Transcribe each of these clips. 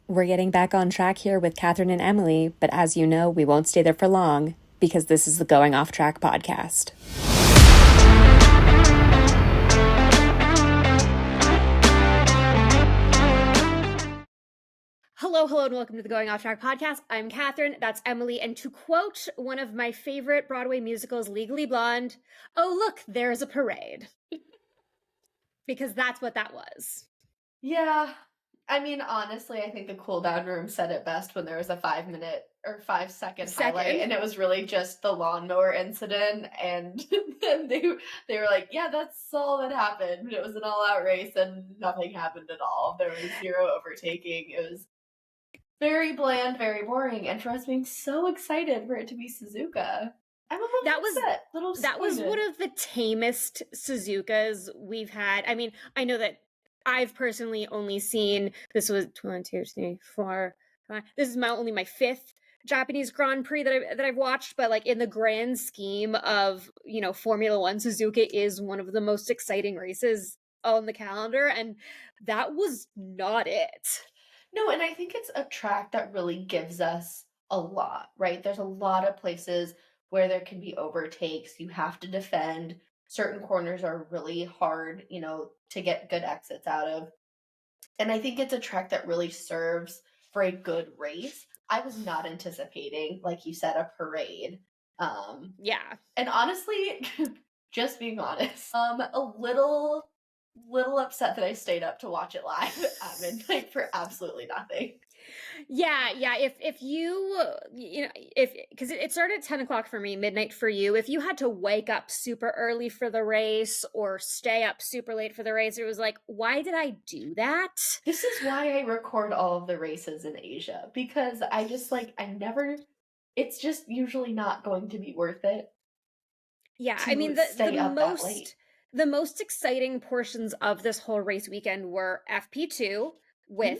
We're getting back on track here with Kathryn and Emily, but as you know, we won't stay there for long because this is the Going Off Track podcast. Hello, and welcome to the Going Off Track podcast. I'm Kathryn, that's Emily, and to quote one of my favorite Broadway musicals, Legally Blonde, oh look, there's a parade. Because that's what that was. Yeah. I mean, honestly, I think the cool down room said it best when there was a 5-minute or 5-second highlight, and it was really just the lawnmower incident, and then they were like, yeah, that's all that happened. It was an all-out race, and nothing happened at all. There was zero overtaking. It was very bland, very boring, and for us being so excited for it to be Suzuka, I'm a little upset. That was one of the tamest Suzukas we've had. I mean, I know that I've personally only seen, this was 1, 2, 3, 4, 5. This is only my 5th Japanese Grand Prix that I've watched, but like in the grand scheme of, Formula One, Suzuka is one of the most exciting races on the calendar, and that was not it. No, and I think it's a track that really gives us a lot, right? There's a lot of places where there can be overtakes. You have to defend. Certain corners are really hard, to get good exits out of. And I think it's a track that really serves for a good race. I was not anticipating, like you said, a parade. Yeah. And honestly, just being honest, a little upset that I stayed up to watch it live at midnight for absolutely nothing. Yeah. If you because it started at 10 o'clock for me, midnight for you. If you had to wake up super early for the race or stay up super late for the race, it was like, why did I do that? This is why I record all of the races in Asia, because I just it's just usually not going to be worth it. Yeah, I mean the most exciting portions of this whole race weekend were FP2 with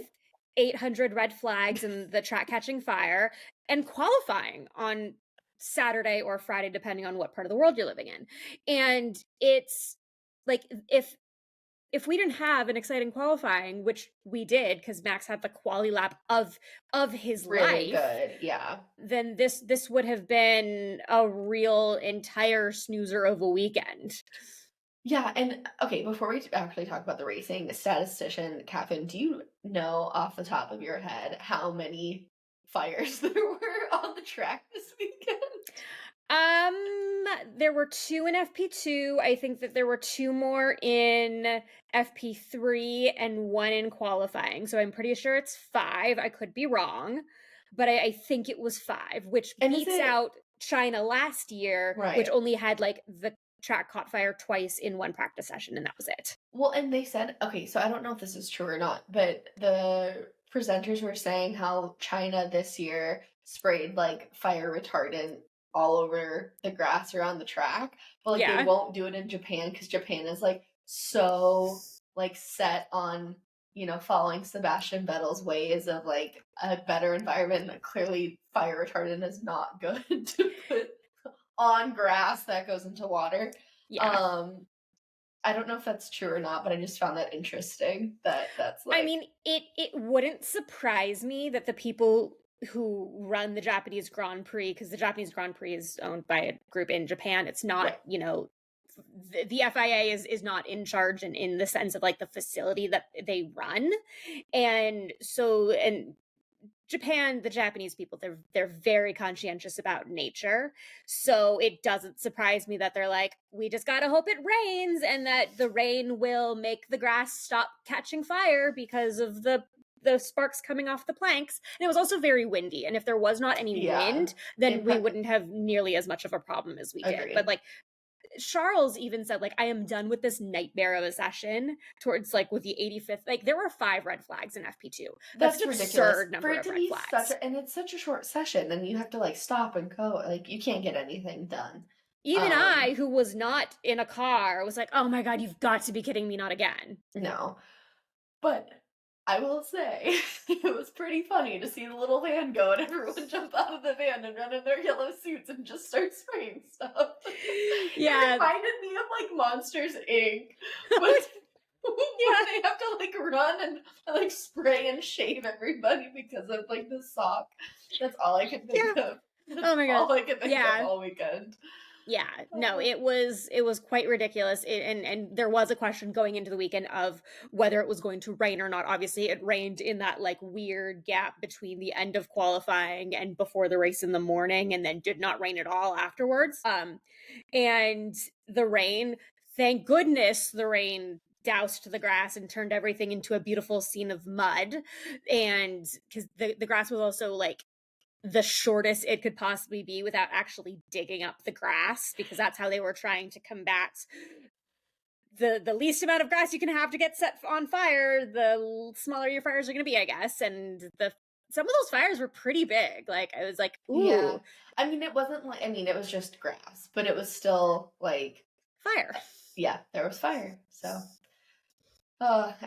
800 red flags and the track catching fire, and qualifying on Saturday or Friday, depending on what part of the world you're living in. And it's like, if we didn't have an exciting qualifying, which we did because Max had the quali lap of his really life, good, yeah, then this would have been a real entire snoozer of a weekend. Yeah, and okay, before we actually talk about the racing, statistician Kathryn, do you know off the top of your head how many fires there were on the track this weekend? There were 2 in FP2. I think that there were 2 more in FP3 and 1 in qualifying. So I'm pretty sure it's 5. I could be wrong, but I think it was 5, which beats out China last year, right, which only had like the track caught fire twice in 1 practice session, and that was it. Well, and they said, okay, so I don't know if this is true or not, but the presenters were saying how China this year sprayed like fire retardant all over the grass around the track, but like they won't do it in Japan because Japan is like so like set on following Sebastian Vettel's ways of like a better environment. That clearly fire retardant is not good to put on grass that goes into water. Yeah. I don't know if that's true or not, but I just found that interesting. That's like, I mean, it wouldn't surprise me that the people who run the Japanese Grand Prix, because the Japanese Grand Prix is owned by a group in Japan. It's not, right, the FIA is not in charge in the sense of like the facility that they run. And so, and Japan, the Japanese people, they're very conscientious about nature. So it doesn't surprise me that they're like, we just gotta hope it rains and that the rain will make the grass stop catching fire because of the sparks coming off the planks. And it was also very windy. And if there was not any wind, then we wouldn't have nearly as much of a problem as we did. But like, Charles even said, like, I am done with this nightmare of a session towards like with the 85th. Like, there were 5 red flags in FP2. That's an absurd number of red flags. And it's such a short session, and you have to like stop and go. Like, you can't get anything done. Even I, who was not in a car, was like, oh my God, you've got to be kidding me, not again. No. But I will say, it was pretty funny to see the little van go and everyone jump out of the van and run in their yellow suits and just start spraying stuff. Yeah. It reminded me of like Monsters, Inc. When they have to like run and like spray and shave everybody because of like the sock. That's all I can think of. That's Oh my God. all I can think of all weekend. Yeah, no, it was quite ridiculous. And there was a question going into the weekend of whether it was going to rain or not. Obviously, it rained in that like weird gap between the end of qualifying and before the race in the morning, and then did not rain at all afterwards. And the rain, thank goodness, the rain doused the grass and turned everything into a beautiful scene of mud. And because the grass was also like the shortest it could possibly be without actually digging up the grass, because that's how they were trying to combat the least amount of grass you can have to get set on fire, the smaller your fires are going to be, I guess. And some of those fires were pretty big. Like, I was like, ooh. Yeah. I mean, it wasn't like, I mean, it was just grass, but it was still like fire. Yeah, there was fire. So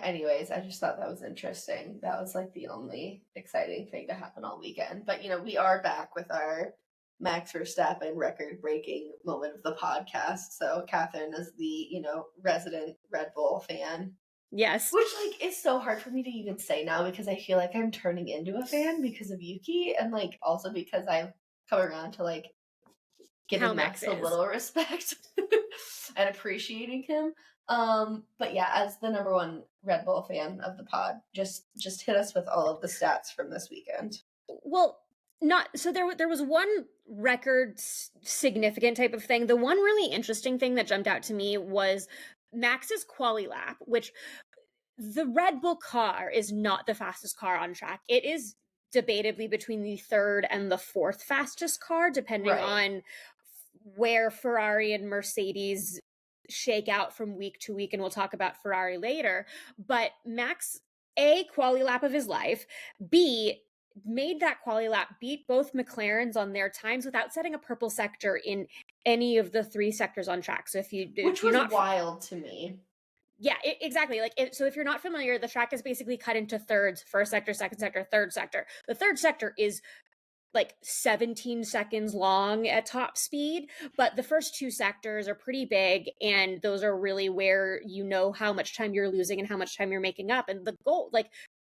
anyways, I just thought that was interesting. That was like the only exciting thing to happen all weekend. But we are back with our Max Verstappen record-breaking moment of the podcast. So Kathryn is the, resident Red Bull fan. Yes. Which like is so hard for me to even say now, because I feel like I'm turning into a fan because of Yuki, and like also because I've come around to like giving Max a little respect and appreciating him. But yeah, as the number one Red Bull fan of the pod, just hit us with all of the stats from this weekend. Well, there was one record significant type of thing. The one really interesting thing that jumped out to me was Max's quali lap, which the Red Bull car is not the fastest car on track. It is debatably between the third and the fourth fastest car, depending on where Ferrari and Mercedes shake out from week to week, and we'll talk about Ferrari later. But Max, A, quali lap of his life, B, made that quali lap, beat both McLarens on their times without setting a purple sector in any of the three sectors on track. So which was wild to me. Yeah, exactly. So if you're not familiar, the track is basically cut into thirds: first sector, second sector, third sector. The third sector is like 17 seconds long at top speed, but the first two sectors are pretty big, and those are really where you know how much time you're losing and how much time you're making up. And the goal, like,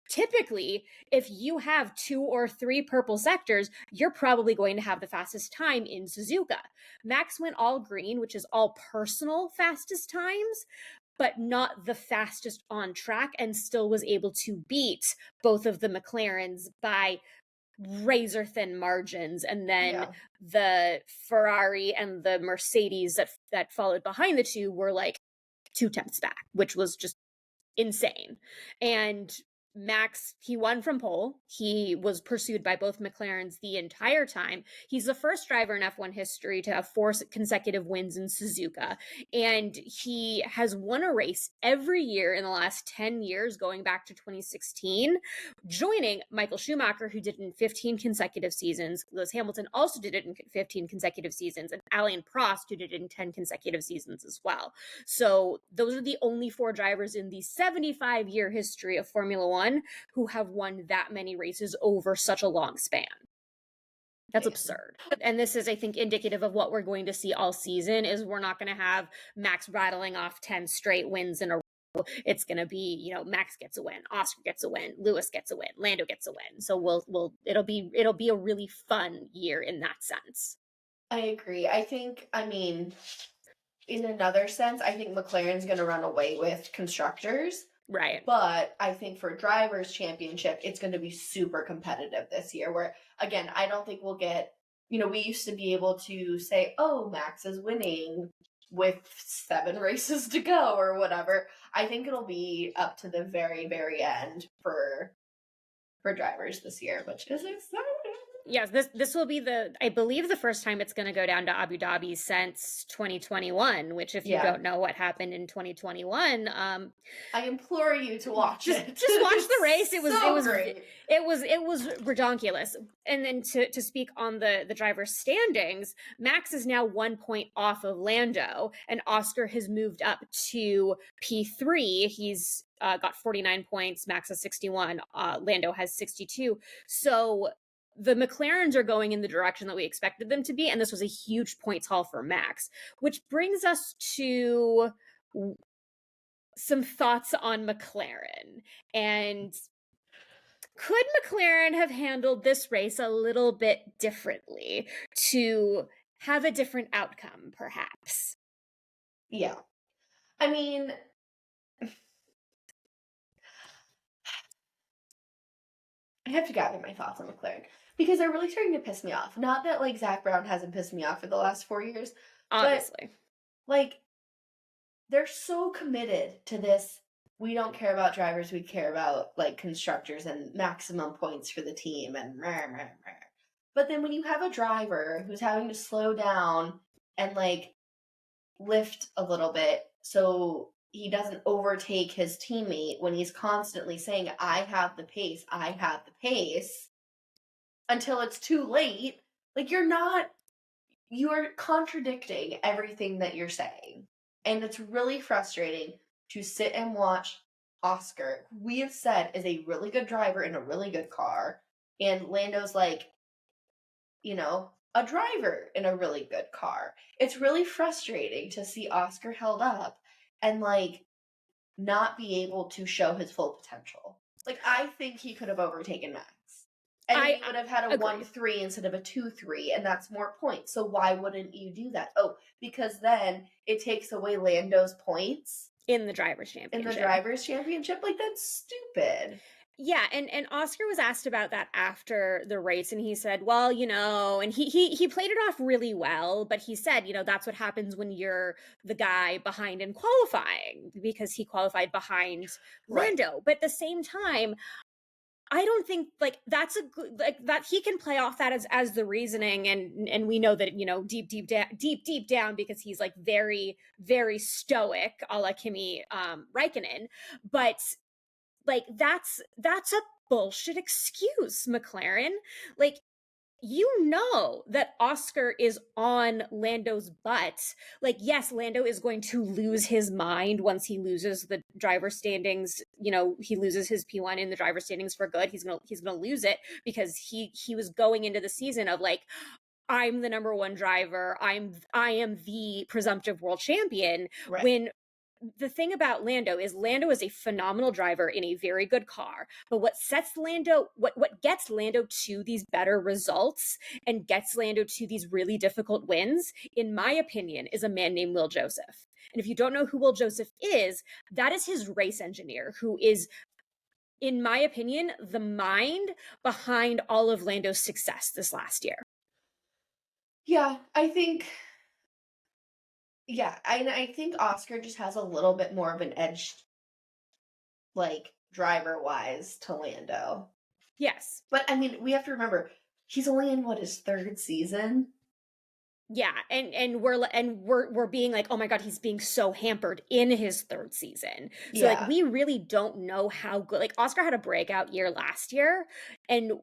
typically, if you have 2 or 3 purple sectors, you're probably going to have the fastest time in Suzuka. Max went all green, which is all personal fastest times, but not the fastest on track, and still was able to beat both of the McLarens by razor thin margins. And then the Ferrari and the Mercedes that followed behind the two were like 2/10 back, which was just insane. And Max, he won from pole. He was pursued by both McLarens the entire time. He's the first driver in F1 history to have 4 consecutive wins in Suzuka. And he has won a race every year in the last 10 years, going back to 2016, joining Michael Schumacher, who did it in 15 consecutive seasons. Lewis Hamilton also did it in 15 consecutive seasons, and Alain Prost, who did it in 10 consecutive seasons as well. So those are the only 4 drivers in the 75-year history of Formula One who have won that many races over such a long span. That's absurd. And this is, I think, indicative of what we're going to see all season. Is we're not going to have Max rattling off 10 straight wins in a row. It's going to be, Max gets a win, Oscar gets a win, Lewis gets a win, Lando gets a win. So it'll be a really fun year in that sense. I agree. In another sense, I think McLaren's going to run away with constructors. Right. But I think for drivers' championship, it's going to be super competitive this year, where, again, I don't think we'll get, we used to be able to say, oh, Max is winning with 7 races to go or whatever. I think it'll be up to the very, very end for drivers this year, which is exciting. Yes, this will be I believe the first time it's going to go down to Abu Dhabi since 2021, which, if you don't know what happened in 2021, I implore you to watch it. Just watch the race. It was great. It was redonkulous. And then to speak on the driver's standings, Max is now 1 point off of Lando, and Oscar has moved up to P3. He's got 49 points. Max has 61. Lando has 62. So the McLarens are going in the direction that we expected them to be, and this was a huge points haul for Max, which brings us to some thoughts on McLaren. And could McLaren have handled this race a little bit differently to have a different outcome, perhaps? Yeah. I mean, I have to gather my thoughts on McLaren because they're really starting to piss me off. Not that like Zach Brown hasn't pissed me off for the last 4 years, Obviously. but like they're so committed to this. We don't care about drivers. We care about like constructors and maximum points for the team and rah, rah, rah. But then when you have a driver who's having to slow down and like lift a little bit so he doesn't overtake his teammate when he's constantly saying, I have the pace, until it's too late, like you're contradicting everything that you're saying. And it's really frustrating to sit and watch Oscar, who we have said is a really good driver in a really good car, and Lando's like, a driver in a really good car. It's really frustrating to see Oscar held up and like not be able to show his full potential. Like I think he could have overtaken Max. And he would have had a 1-3 instead of a 2-3, and that's more points. So why wouldn't you do that? Oh, because then it takes away Lando's points in the Drivers' Championship. Like, that's stupid. Yeah, and Oscar was asked about that after the race, and he said, well, and he played it off really well, but he said, that's what happens when you're the guy behind in qualifying, because he qualified behind Lando. But at the same time, I don't think like that's a good, like that he can play off that as the reasoning, and we know that deep down because he's like very, very stoic, a la Kimi Räikkönen, but like that's a bullshit excuse, McLaren. Like, that Oscar is on Lando's butt. Like, yes, Lando is going to lose his mind once he loses the driver standings. He loses his P1 in the driver standings for good. He's gonna lose it because he was going into the season of like, I'm the number one driver. I am the presumptive world champion. Right. When the thing about Lando is a phenomenal driver in a very good car, but what gets Lando to these better results and gets Lando to these really difficult wins, in my opinion, is a man named Will Joseph. And if you don't know who Will Joseph is, that is his race engineer, who is, in my opinion, the mind behind all of Lando's success this last year. Yeah, I think Oscar just has a little bit more of an edge, like, driver-wise to Lando. Yes. But, I mean, we have to remember, he's only in, his third season? Yeah, and we're being like, oh my God, he's being so hampered in his third season. So, like, we really don't know how good, like, Oscar had a breakout year last year, and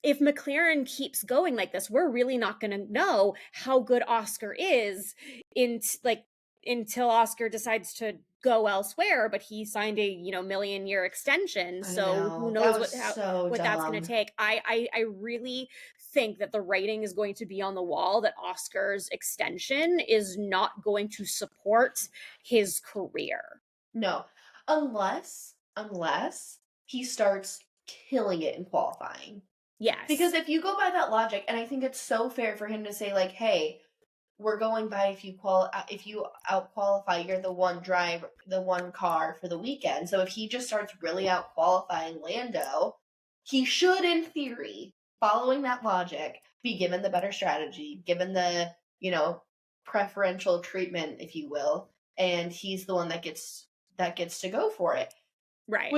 if McLaren keeps going like this, we're really not going to know how good Oscar is until Oscar decides to go elsewhere. But he signed a million-year extension, so who knows what that's going to take. I really think that the writing is going to be on the wall that Oscar's extension is not going to support his career. No, unless he starts killing it in qualifying. Yes. Because if you go by that logic, and I think it's so fair for him to say, like, hey, we're going by if you out-qualify, you're the one car for the weekend. So if he just starts really out-qualifying Lando, he should, in theory, following that logic, be given the better strategy, given the, preferential treatment, if you will, and he's the one that gets to go for it. Right.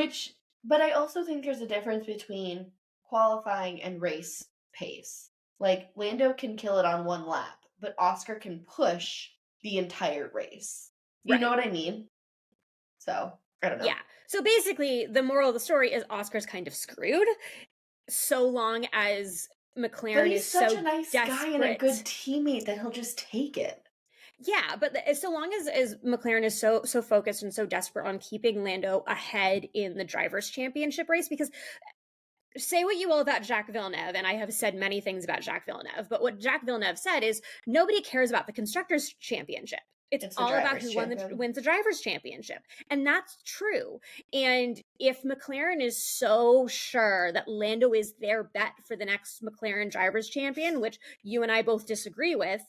But I also think there's a difference between qualifying and race pace. Like, Lando can kill it on one lap, but Oscar can push the entire race. You know what I mean? So, I don't know. Yeah. So basically, the moral of the story is Oscar's kind of screwed, so long as McLaren is so desperate. But he's such a nice guy and a good teammate that he'll just take it. Yeah, but so long as McLaren is so focused and so desperate on keeping Lando ahead in the Drivers' Championship race, because say what you will about Jacques Villeneuve, and I have said many things about Jacques Villeneuve, but what Jacques Villeneuve said is nobody cares about the Constructors' Championship. It's all about who wins the drivers' championship. And that's true. And if McLaren is so sure that Lando is their bet for the next McLaren drivers' champion, which you and I both disagree with,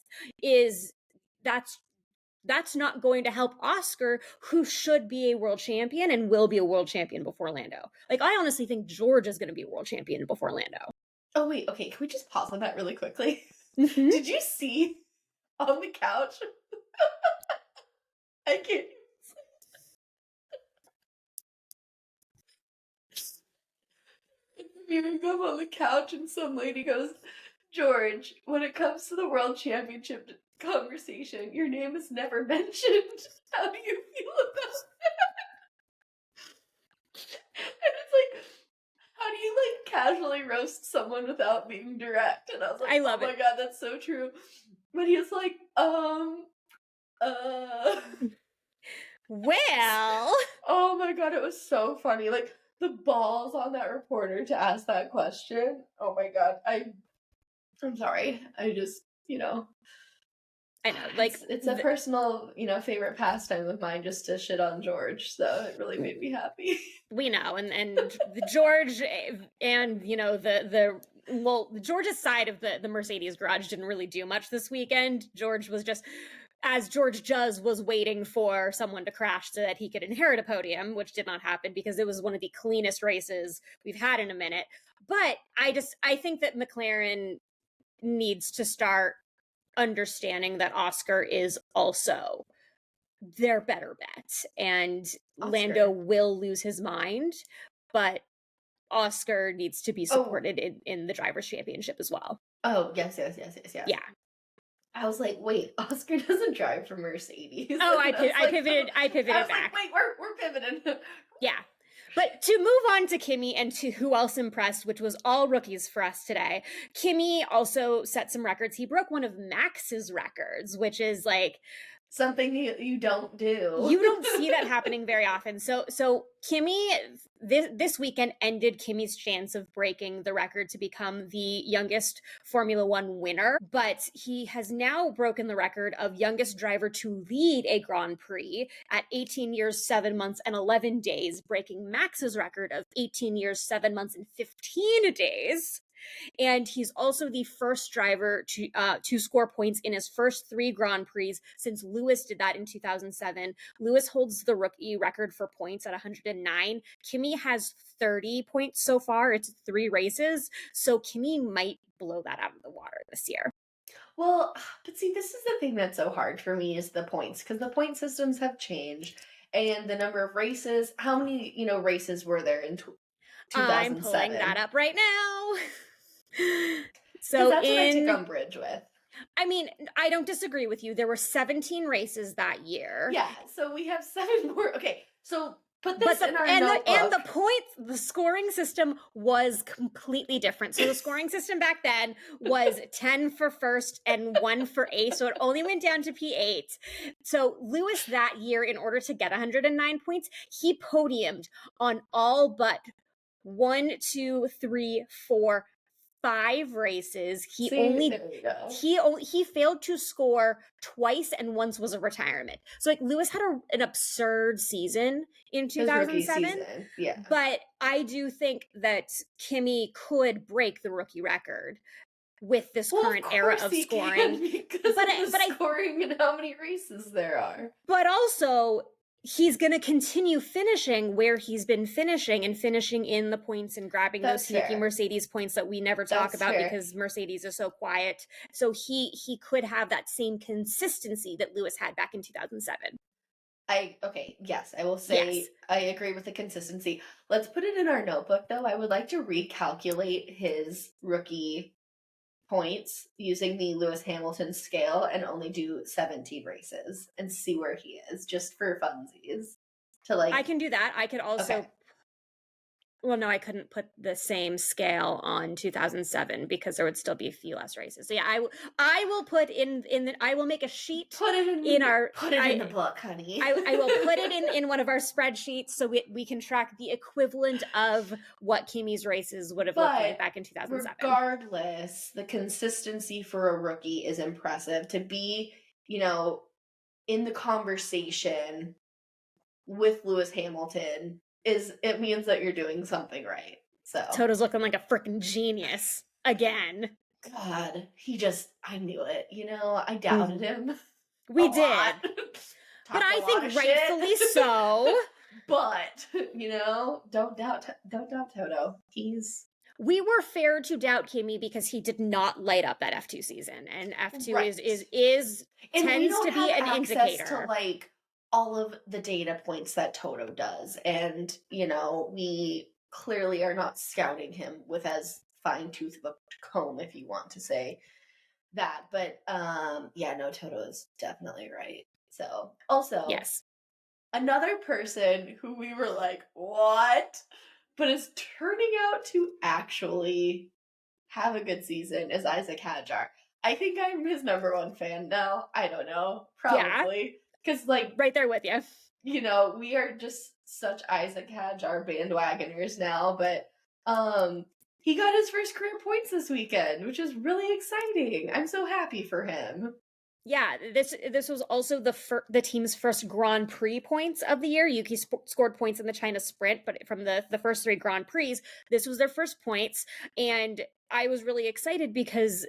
that's not going to help Oscar, who should be a world champion and will be a world champion before Lando. Like, I honestly think George is going to be a world champion before Lando. Oh, wait. Okay. Can we just pause on that really quickly? Mm-hmm. Did you see on the couch? I can't. Viewing them on the couch, and some lady goes, "George, when it comes to the world championship conversation, your name is never mentioned. How do you feel about that?" And it's like, how do you like casually roast someone without being direct? And I was like, I love oh my god, that's so true. But he was like, well, oh my god, it was so funny. Like, the balls on that reporter to ask that question. Oh my god, I'm sorry. I just, I know, like, it's a personal, favorite pastime of mine just to shit on George. So it really made me happy. We know, and George and George's side of the Mercedes garage didn't really do much this weekend. George was just, as George does, was waiting for someone to crash so that he could inherit a podium, which did not happen because it was one of the cleanest races we've had in a minute. But I think that McLaren needs to start understanding that Oscar is also their better bet, and Oscar. Lando will lose his mind, but Oscar needs to be supported in the drivers' championship as well. Oh, yes. Yeah. I was like, wait, Oscar doesn't drive for Mercedes. Oh, I pivoted I was back. Like, wait, we're pivoting. Yeah. But to move on to Kimi and to who else impressed, which was all rookies for us today, Kimi also set some records. He broke one of Max's records, which is like something you don't do. You don't see that happening very often. So Kimi, this weekend ended Kimi's chance of breaking the record to become the youngest Formula One winner. But he has now broken the record of youngest driver to lead a Grand Prix at 18 years, 7 months, and 11 days, breaking Max's record of 18 years, 7 months, and 15 days. And he's also the first driver to score points in his first 3 Grand Prix since Lewis did that in 2007. Lewis holds the rookie record for points at 109. Kimi has 30 points so far. It's 3 races. So Kimi might blow that out of the water this year. Well, but see, this is the thing that's so hard for me is the points, because the point systems have changed and the number of races. How many, races were there in 2007? I'm pulling that up right now. So that's what I take umbrage with. I mean, I don't disagree with you. There were 17 races that year. Yeah, so we have 7 more. Okay, so put this in our notebook. And the scoring system was completely different. So the scoring system back then was 10 for first and 1 for eighth. So it only went down to P8. So Lewis that year, in order to get 109 points, he podiumed on all but 1, 2, 3, 4, 5 races. He failed to score twice, and once was a retirement. So like Lewis had an absurd season in 2007. Yeah. But I do think that Kimi could break the rookie record with this current era of scoring. Because of the scoring and how many races there are. But also, he's going to continue finishing where he's been finishing and finishing in the points and grabbing those sneaky Mercedes points that we never talk about because Mercedes is so quiet. So he could have that same consistency that Lewis had back in 2007. Yes, I will say I agree with the consistency. Let's put it in our notebook, though. I would like to recalculate his rookie points using the Lewis Hamilton scale and only do 17 races and see where he is, just for funsies. I can do that. I could also well, no, I couldn't put the same scale on 2007 because there would still be a few less races. So yeah, I will put I will make a sheet. Put it in the book, honey. I will put it in one of our spreadsheets so we can track the equivalent of what Kimi's races would have looked like back in 2007. Regardless, the consistency for a rookie is impressive. To be, in the conversation with Lewis Hamilton, it means that you're doing something right. So Toto's looking like a freaking genius again. God, I knew it. I doubted him. We did. But I think rightfully so. But, don't doubt Toto. We were fair to doubt Kimi because he did not light up that F2 season, and F2 is and tends to be an indicator to like all of the data points that Toto does, and we clearly are not scouting him with as fine tooth of a comb, if you want to say that. But Toto is definitely right. So also, yes, another person who we were like, what? But is turning out to actually have a good season is Isack Hadjar. I think I'm his number one fan now. I don't know. Probably. Because, right there with you. We are just such Isack Hadjar bandwagoners now. But he got his first career points this weekend, which is really exciting. I'm so happy for him. Yeah, this was also the team's first Grand Prix points of the year. Yuki scored points in the China Sprint, but from the first 3 Grand Prix, this was their first points. And I was really excited because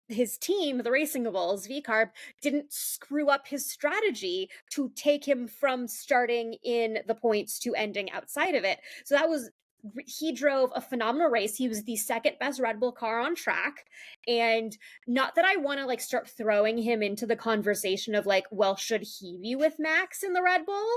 his team, the Racingables, VCarb, didn't screw up his strategy to take him from starting in the points to ending outside of it. So he drove a phenomenal race. He was the second best Red Bull car on track. And not that I want to start throwing him into the conversation of well, should he be with Max in the Red Bull?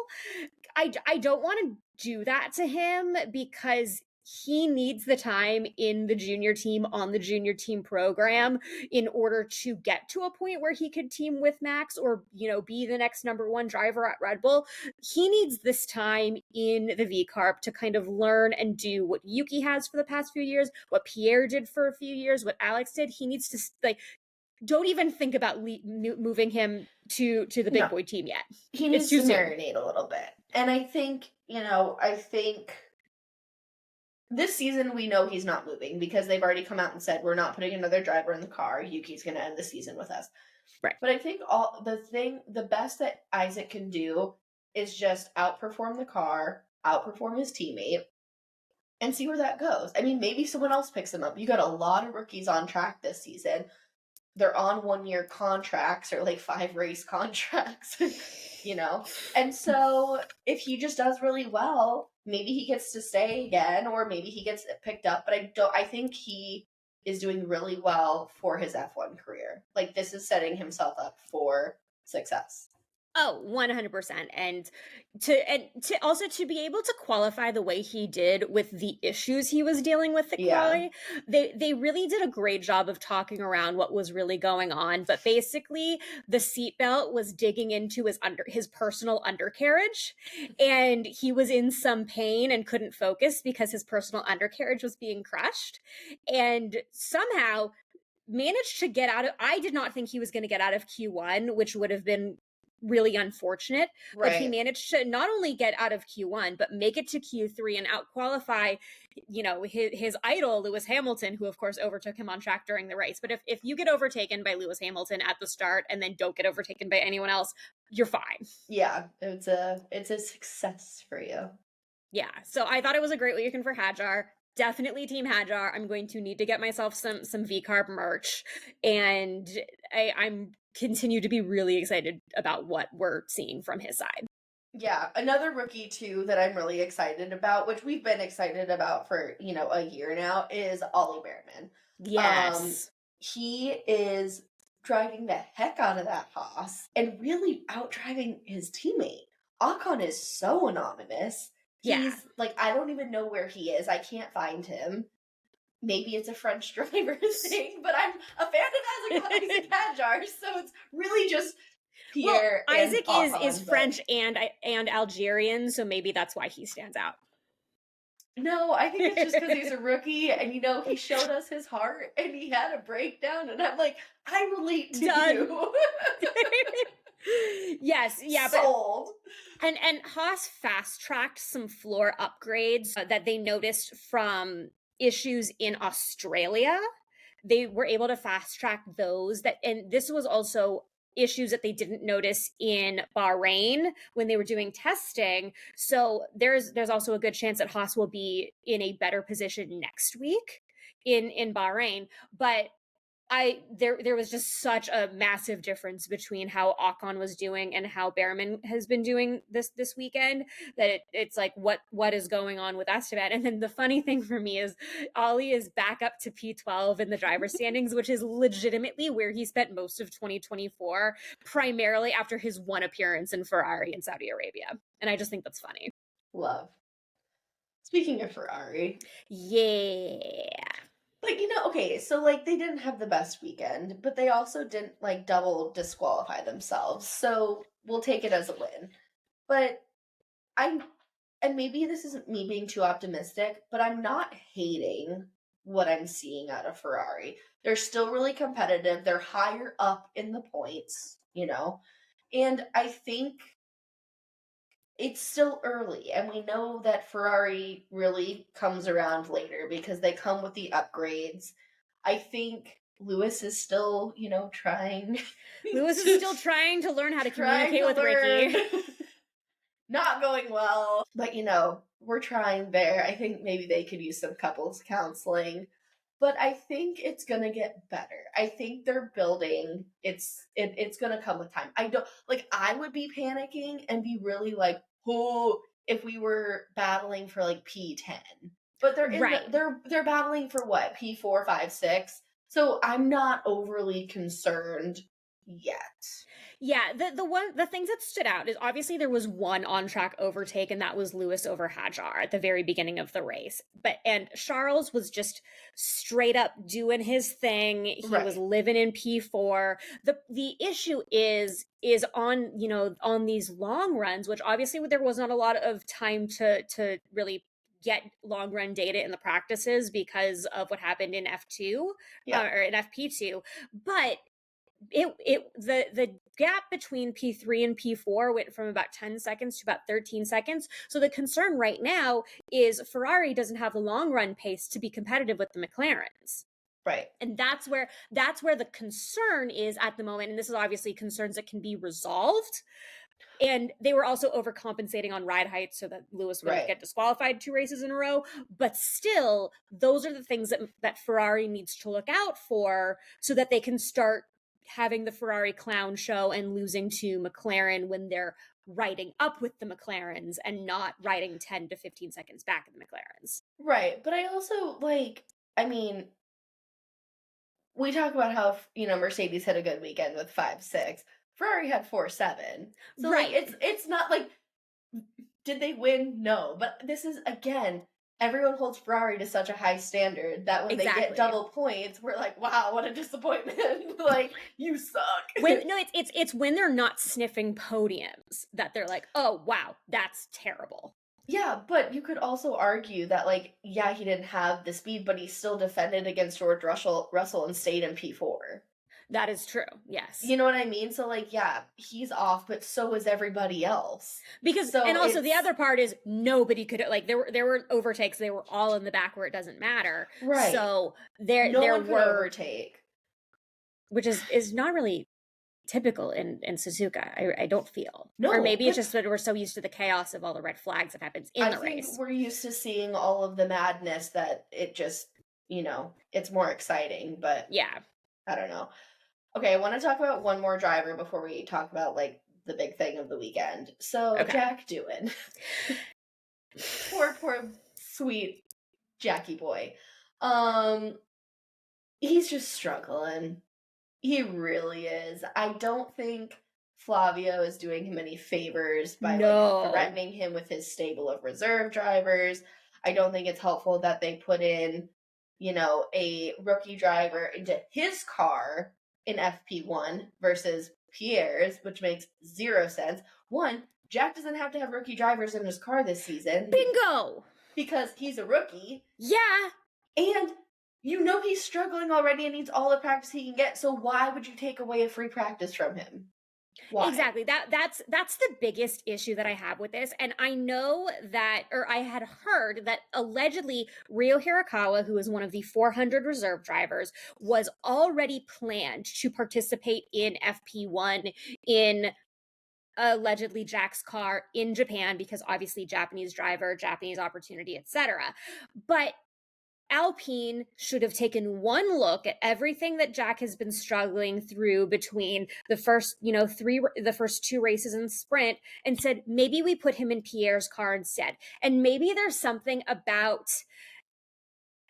I don't want to do that to him because he needs the time in the junior team on the junior team program in order to get to a point where he could team with Max or, be the next number 1 driver at Red Bull. He needs this time in the VCarb to kind of learn and do what Yuki has for the past few years, what Pierre did for a few years, what Alex did. He needs to don't even think about moving him to the big boy team yet. He needs to marinate a little bit. And I think, this season, we know he's not moving because they've already come out and said, we're not putting another driver in the car. Yuki's going to end the season with us. Right. But I think the best that Isack can do is just outperform the car, outperform his teammate, and see where that goes. I mean, maybe someone else picks him up. You got a lot of rookies on track this season. They're on 1-year contracts or 5 race contracts, And so if he just does really well, maybe he gets to stay again, or maybe he gets picked up. But I think he is doing really well for his F1 career. This is setting himself up for success. Oh, 100%. And to also to be able to qualify the way he did with the issues he was dealing with at quali, they really did a great job of talking around what was really going on. But basically, the seatbelt was digging into his personal undercarriage, and he was in some pain and couldn't focus because his personal undercarriage was being crushed, and somehow managed to get out of. I did not think he was going to get out of Q1, which would have been really unfortunate, but he managed to not only get out of Q1 but make it to Q3 and out qualify his idol Lewis Hamilton, who of course overtook him on track during the race. But if you get overtaken by Lewis Hamilton at the start and then don't get overtaken by anyone else, you're fine. It's a success for you. So I thought it was a great weekend for Hadjar. Definitely Team Hadjar. I'm going to need to get myself some VCarb merch, and I'm continue to be really excited about what we're seeing from his side. Yeah, another rookie too that I'm really excited about, which we've been excited about for a year now, is Ollie Bearman. Yes, he is driving the heck out of that Haas and really out driving his teammate. Ocon is so anonymous. He's I don't even know where he is. I can't find him. Maybe it's a French driver thing, but I'm a fan of Isack Hadjar, so it's really just Pierre. Well, and Isack Ocon, is French and Algerian, so maybe that's why he stands out. No, I think it's just because he's a rookie, and he showed us his heart, and he had a breakdown, and I'm like, I relate to you. Yes, sold. But and Haas fast tracked some floor upgrades that they noticed from issues in Australia. They were able to fast track those and this was also issues that they didn't notice in Bahrain when they were doing testing. So there's also a good chance that Haas will be in a better position next week in Bahrain. But there was just such a massive difference between how Ocon was doing and how Bearman has been doing this weekend that it's like what is going on with Esteban. And then the funny thing for me is Ollie is back up to P12 in the driver standings, which is legitimately where he spent most of 2024, primarily after his one appearance in Ferrari in Saudi Arabia. And I just think that's funny. Love. Speaking of Ferrari. Yeah. Like, okay, so, like, they didn't have the best weekend, but they also didn't, like, double disqualify themselves, so we'll take it as a win. But and maybe this isn't me being too optimistic, but I'm not hating what I'm seeing out of Ferrari. They're still really competitive. They're higher up in the points, and I think it's still early, and we know that Ferrari really comes around later because they come with the upgrades. I think Lewis is still, trying. Lewis is still trying to learn how to communicate with Ricky. Not going well. But, we're trying there. I think maybe they could use some couples counseling. But I think it's going to get better. I think they're building. It's going to come with time. I would be panicking and be really like, oh, if we were battling for like P10. But they're battling for what? P4, 5, 6. So I'm not overly concerned yet. Yeah, the things that stood out is obviously there was one on-track overtake, and that was Lewis over Hadjar at the very beginning of the race. And Charles was just straight up doing his thing. He was living in P4. The issue is on, on these long runs, which obviously there was not a lot of time to really get long run data in the practices because of what happened in F2 or in FP2, but the gap between P3 and P4 went from about 10 seconds to about 13 seconds. So the concern right now is Ferrari doesn't have the long run pace to be competitive with the McLarens. Right. And that's where the concern is at the moment. And this is obviously concerns that can be resolved. And they were also overcompensating on ride height so that Lewis wouldn't get disqualified 2 races in a row. But still, those are the things that Ferrari needs to look out for so that they can start having the Ferrari clown show and losing to McLaren when they're riding up with the McLarens and not riding 10 to 15 seconds back of the McLarens. Right. But I also, we talk about how, Mercedes had a good weekend with 5-6. Ferrari had 4-7. So, it's not like, did they win? No. But this is, again, everyone holds Ferrari to such a high standard that when they get double points, we're like, wow, what a disappointment. Like, you suck. It's when they're not sniffing podiums that they're like, oh, wow, that's terrible. Yeah, but you could also argue that, he didn't have the speed, but he still defended against George Russell and stayed in P4. That is true, yes. You know what I mean? So, he's off, but so is everybody else. And also the other part is nobody could, there were overtakes, they were all in the back where it doesn't matter. Right. So there one were... overtake. Which is not really typical in Suzuka, I don't feel. No, or maybe it's just that we're so used to the chaos of all the red flags that happens in the race. I think we're used to seeing all of the madness that it just, it's more exciting, but... Yeah. I don't know. Okay, I want to talk about one more driver before we talk about, the big thing of the weekend. So, Jack Doohan. poor, sweet Jackie boy. He's just struggling. He really is. I don't think Flavio is doing him any favors by threatening him with his stable of reserve drivers. I don't think it's helpful that they put in, a rookie driver into his car in FP1 versus Pierre's, which makes 0 sense. One, Jack doesn't have to have rookie drivers in his car this season. Bingo! Because he's a rookie. Yeah! And he's struggling already and needs all the practice he can get, so why would you take away a free practice from him? Why? Exactly. That's the biggest issue that I have with this. And I know that, or I had heard that allegedly Ryo Hirakawa, who is one of the 400 reserve drivers, was already planned to participate in FP1 in allegedly Jack's car in Japan, because obviously Japanese driver, Japanese opportunity, etc. But Alpine should have taken one look at everything that Jack has been struggling through between the first, the first two races in sprint, and said, maybe we put him in Pierre's car instead. And maybe there's something about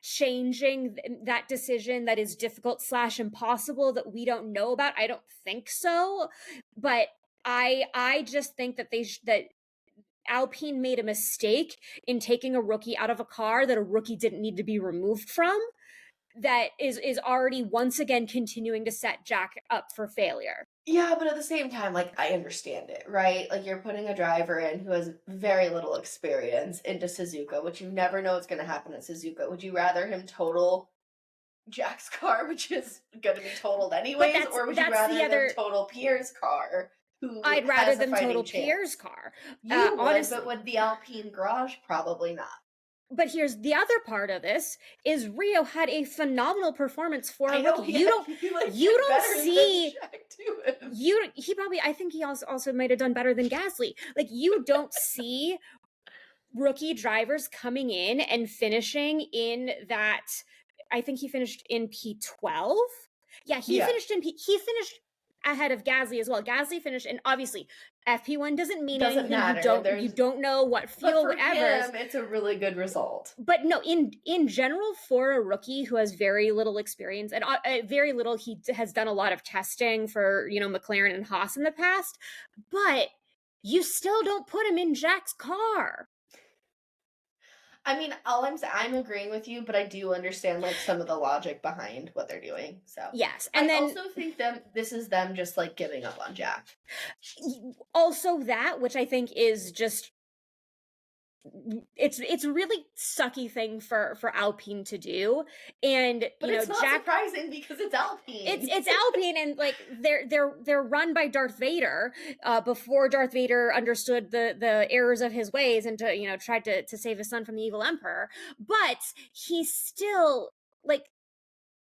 changing that decision that is difficult / impossible that we don't know about. I don't think so, but I just think that that Alpine made a mistake in taking a rookie out of a car that a rookie didn't need to be removed from, that is already once again continuing to set Jack up for failure. Yeah, but at the same time, like, I understand it, right? Like, you're putting a driver in who has very little experience into Suzuka, which you never know what's going to happen at Suzuka. Would you rather him total Jack's car, which is going to be totaled anyways, or would you rather them total Pierre's car? I'd rather them total Pierre's car. You would, honestly. But would the Alpine garage? Probably not. But here's the other part of this: is Ryo had a phenomenal performance for a rookie. You don't see. He probably. I think he also might have done better than Gasly. Like, you don't see rookie drivers coming in and finishing in that. I think he finished in P12. Yeah, he finished ahead of Gasly as well. Gasly finished, and obviously FP1 doesn't mean anything. Matter. You don't know what fuel, whatever. Him, it's a really good result. But no, in general, for a rookie who has very little experience and very little, he has done a lot of testing for McLaren and Haas in the past, but you still don't put him in Jack's car. I mean, all I'm agreeing with you, but I do understand like some of the logic behind what they're doing. So yes, and I also think this is them just like giving up on Jack. Also, that, which I think is just it's a really sucky thing for Alpine to do, and but it's not surprising because it's Alpine. It's Alpine, and like they're run by Darth Vader before Darth Vader understood the errors of his ways and tried to save his son from the evil emperor. But he's still like.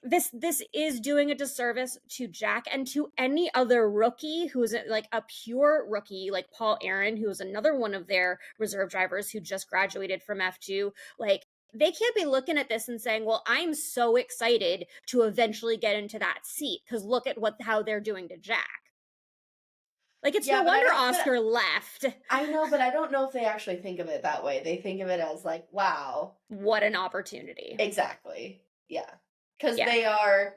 This is doing a disservice to Jack and to any other rookie who's like a pure rookie, like Paul Aaron, who is another one of their reserve drivers who just graduated from F2. Like, they can't be looking at this and saying, well, I'm so excited to eventually get into that seat because look at how they're doing to Jack. Like, it's no wonder Oscar left. I know, but I don't know if they actually think of it that way. They think of it as like, wow. What an opportunity. Exactly. Yeah. Because they are,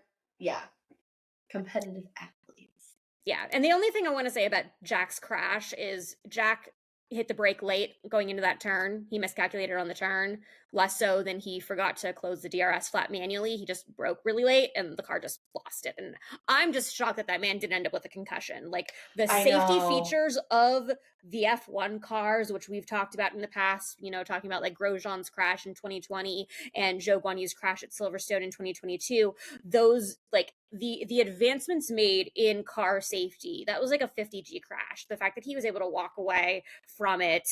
competitive athletes. Yeah, and the only thing I want to say about Jack's crash is Jack hit the brake late going into that turn. He miscalculated on the turn, less so than he forgot to close the DRS flap manually. He just broke really late, and the car just lost it. And I'm just shocked that man didn't end up with a concussion. Like, the safety features of the F1 cars, which we've talked about in the past, talking about like Grosjean's crash in 2020 and Zhou Guanyu's crash at Silverstone in 2022, those like the advancements made in car safety, that was like a 50G crash. The fact that he was able to walk away from it,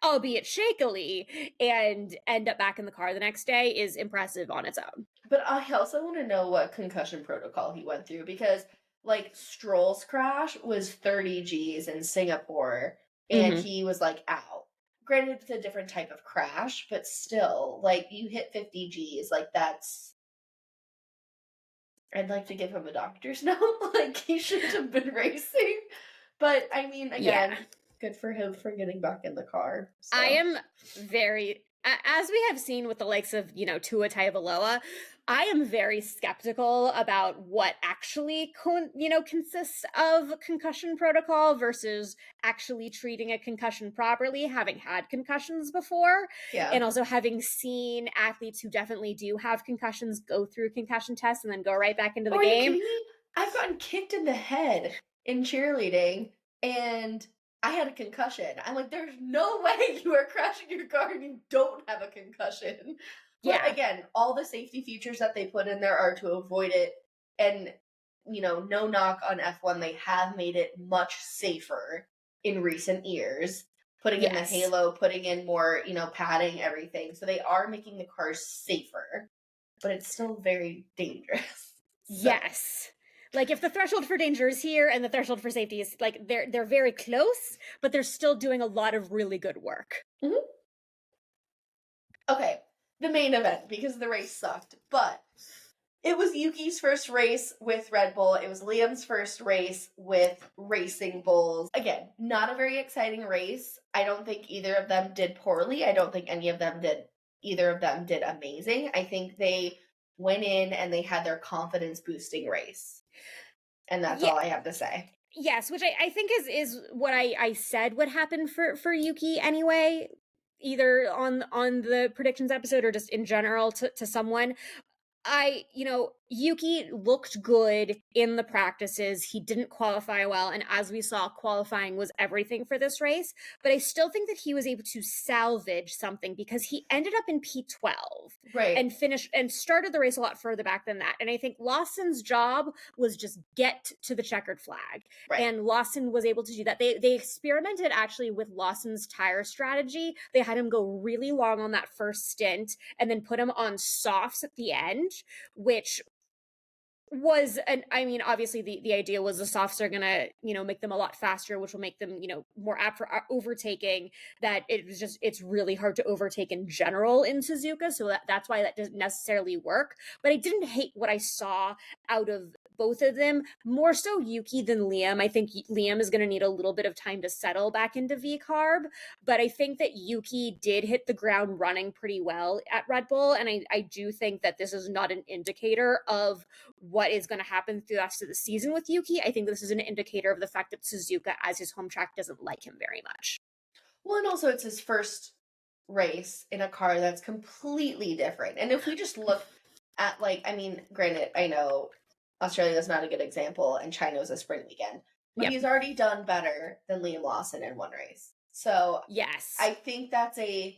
albeit shakily, and end up back in the car the next day is impressive on its own. But I also want to know what concussion protocol he went through, because like Stroll's crash was 30 Gs in Singapore and he was like out. Granted, it's a different type of crash, but still, like, you hit 50 Gs, like, that's... I'd like to give him a doctor's note. Like, he shouldn't have been racing. But, I mean, again, good for him for getting back in the car. So. I am very... As we have seen with the likes of, Tua Tagovailoa, I am very skeptical about what actually, consists of concussion protocol versus actually treating a concussion properly, having had concussions before. Yeah. And also having seen athletes who definitely do have concussions go through concussion tests and then go right back into the game. I've gotten kicked in the head in cheerleading, and I had a concussion. I'm like, there's no way you are crashing your car and you don't have a concussion. But again, all the safety features that they put in there are to avoid it. And no knock on F1. They have made it much safer in recent years, putting in the halo, putting in more, padding, everything. So they are making the cars safer, but it's still very dangerous. So. Yes. Like, if the threshold for danger is here and the threshold for safety is, like, they're very close, but they're still doing a lot of really good work. Mm-hmm. Okay, the main event, because the race sucked, but it was Yuki's first race with Red Bull. It was Liam's first race with Racing Bulls. Again, not a very exciting race. I don't think either of them did poorly. I don't think either of them did amazing. I think they went in and they had their confidence boosting race. And that's all I have to say. Yes, which I think is what I said would happen for Yuki anyway, either on the predictions episode or just in general to someone. Yuki looked good in the practices. He didn't qualify well, and as we saw, qualifying was everything for this race. But I still think that he was able to salvage something because he ended up in P12, right, and finished and started the race a lot further back than that. And I think Lawson's job was just get to the checkered flag, right. And Lawson was able to do that. They experimented actually with Lawson's tire strategy. They had him go really long on that first stint, and then put him on softs at the end, which was obviously the idea was the softs are gonna make them a lot faster, which will make them more apt for overtaking. That it's really hard to overtake in general in Suzuka, so that's why that doesn't necessarily work. But I didn't hate what I saw out of both of them, more so Yuki than Liam. I think Liam is going to need a little bit of time to settle back into V-carb, but I think that Yuki did hit the ground running pretty well at Red Bull, and I do think that this is not an indicator of what is going to happen through the rest of the season with Yuki. I think this is an indicator of the fact that Suzuka, as his home track, doesn't like him very much. Well, and also it's his first race in a car that's completely different. And if we just look at, granted, I know Australia is not a good example and China was a sprint weekend, but he's already done better than Liam Lawson in one race. So yes, I think that's a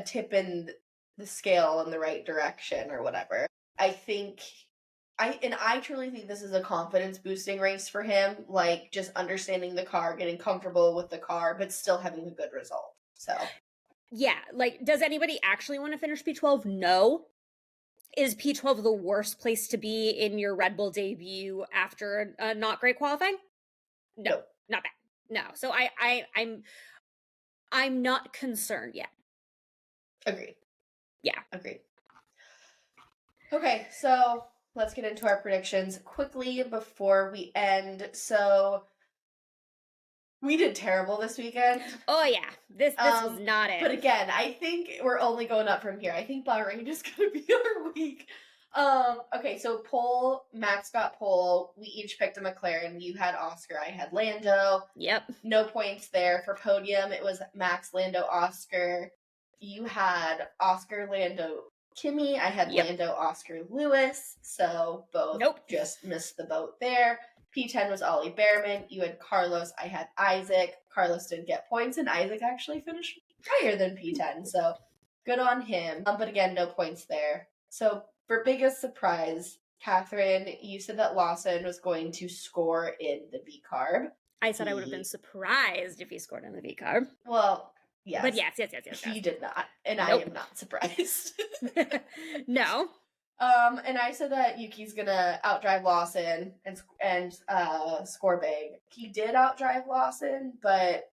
tip in the scale in the right direction or whatever. I truly think this is a confidence boosting race for him, like just understanding the car, getting comfortable with the car, but still having a good result. So yeah, like, does anybody actually want to finish P12? No. Is P12 the worst place to be in your Red Bull debut after a not great qualifying? No, not bad. No. So I'm not concerned yet. Agreed. Yeah. Agreed. Okay, so let's get into our predictions quickly before we end. So we did terrible this weekend. Oh yeah, this was not it. But again, I think we're only going up from here. I think Bahrain is going to be our week. Okay, so Max got pole. We each picked a McLaren. You had Oscar, I had Lando. Yep. No points there. For podium, it was Max, Lando, Oscar. You had Oscar, Lando, Kimi. I had Lando, Oscar, Lewis. So both just missed the boat there. P10 was Ollie, Bearman. You had Carlos. I had Isack. Carlos didn't get points, and Isack actually finished higher than P10. So good on him. But again, no points there. So for biggest surprise, Kathryn, you said that Lawson was going to score in the V-carb. I said I would have been surprised if he scored in the V-carb. Well, yes. But yes. He did not, and I am not surprised. No. And I said that Yuki's gonna outdrive Lawson and score big. He did outdrive Lawson, but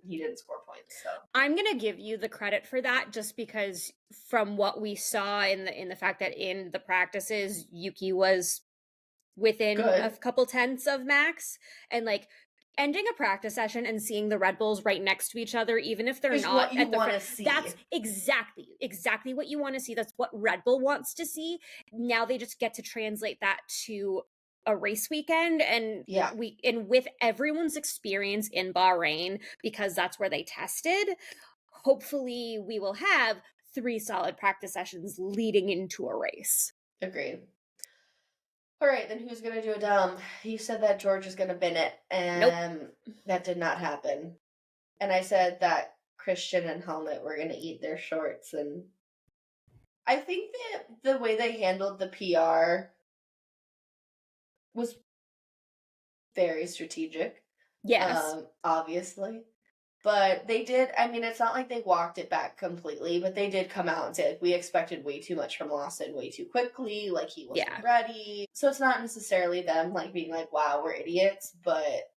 he didn't score points. So I'm gonna give you the credit for that, just because from what we saw in the fact that in the practices Yuki was within a couple tenths of Max, and like ending a practice session and seeing the Red Bulls right next to each other, even if they're not what you at the want front, to see. that's exactly what you want to see. That's what Red Bull wants to see. Now they just get to translate that to a race weekend, and with everyone's experience in Bahrain, because that's where they tested, hopefully we will have 3 solid practice sessions leading into a race. Agreed. All right, then who's going to do a dumb? You said that George is going to bin it, and that did not happen. And I said that Christian and Helmut were going to eat their shorts, and I think that the way they handled the PR was very strategic. Yes. Obviously. But they did, I mean, it's not like they walked it back completely, but they did come out and say, like, we expected way too much from Lawson way too quickly, like, he wasn't ready. So it's not necessarily them, like, being like, wow, we're idiots, but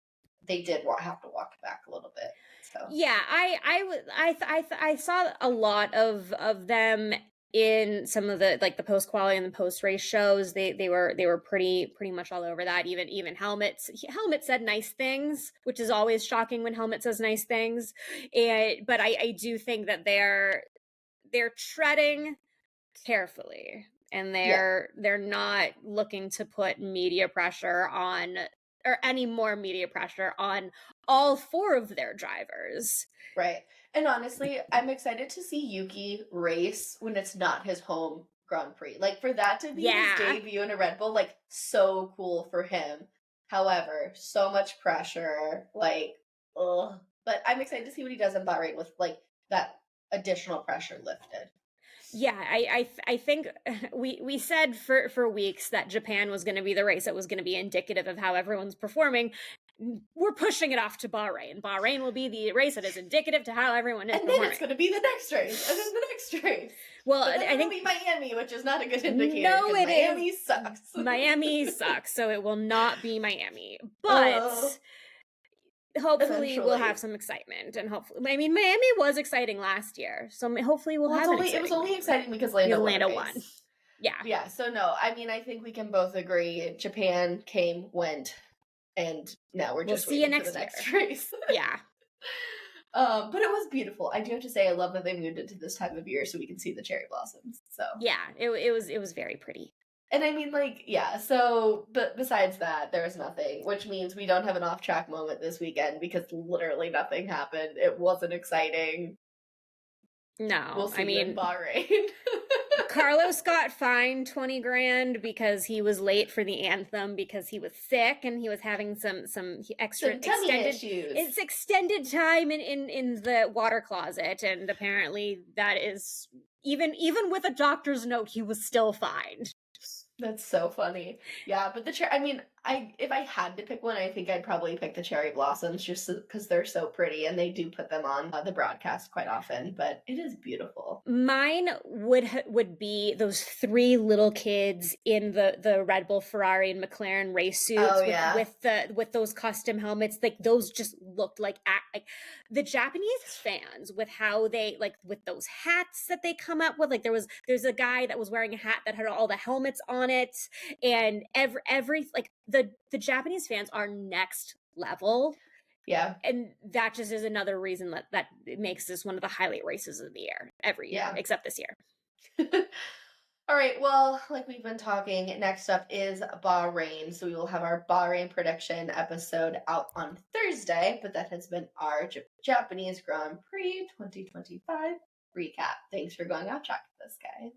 they did have to walk it back a little bit. So Yeah, I saw a lot of them in some of the like the post quality and the post race shows. They were pretty much all over that. Even Helmet said nice things, which is always shocking when Helmet says nice things. But I do think that they're treading carefully, and they're not looking to put media pressure on, or any more media pressure on, all four of their drivers. Right. And honestly, I'm excited to see Yuki race when it's not his home Grand Prix. Like, for that to be his debut in a Red Bull, like, so cool for him. However, so much pressure, like, ugh. But I'm excited to see what he does in Bahrain with, like, that additional pressure lifted. Yeah, I think we said for weeks that Japan was going to be the race that was going to be indicative of how everyone's performing. We're pushing it off to Bahrain. Bahrain will be the race that is indicative to how everyone is performing. And then it's going to be the next race, and then the next race. Well, but then I think it'll be Miami, which is not a good indicator. No, it Miami sucks. Miami sucks, so it will not be Miami. But hopefully we'll have some excitement, and hopefully, I mean, Miami was exciting last year, so hopefully we'll have it was only exciting because Lando won. Yeah. So no, I mean, I think we can both agree Japan came, went, and now we'll just see you next race. Yeah. But it was beautiful. I do have to say, I love that they moved it to this time of year so we can see the cherry blossoms. So yeah, it was very pretty. And I mean, like, yeah, so, but besides that, there was nothing, which means we don't have an off-track moment this weekend because literally nothing happened. It wasn't exciting. No, we'll see you in Bahrain. Carlos got fined 20 grand because he was late for the anthem because he was sick and he was having some extra extended time in the water closet, and apparently that is even with a doctor's note he was still fined. That's so funny. Yeah, but I mean, if I had to pick one, I think I'd probably pick the cherry blossoms just because they're so pretty, and they do put them on the broadcast quite often, but it is beautiful. Mine would be those three little kids in the Red Bull, Ferrari, and McLaren race suits with those custom helmets. Like, those just looked like the Japanese fans with how they, like, with those hats that they come up with. Like, there's a guy that was wearing a hat that had all the helmets on it, and every like the Japanese fans are next level. Yeah. And that just is another reason that it makes this one of the highlight races of the year every year, except this year. All right, well, like we've been talking, next up is Bahrain. So we will have our Bahrain prediction episode out on Thursday, but that has been our Japanese Grand Prix 2025 recap. Thanks for going off track with us, guys.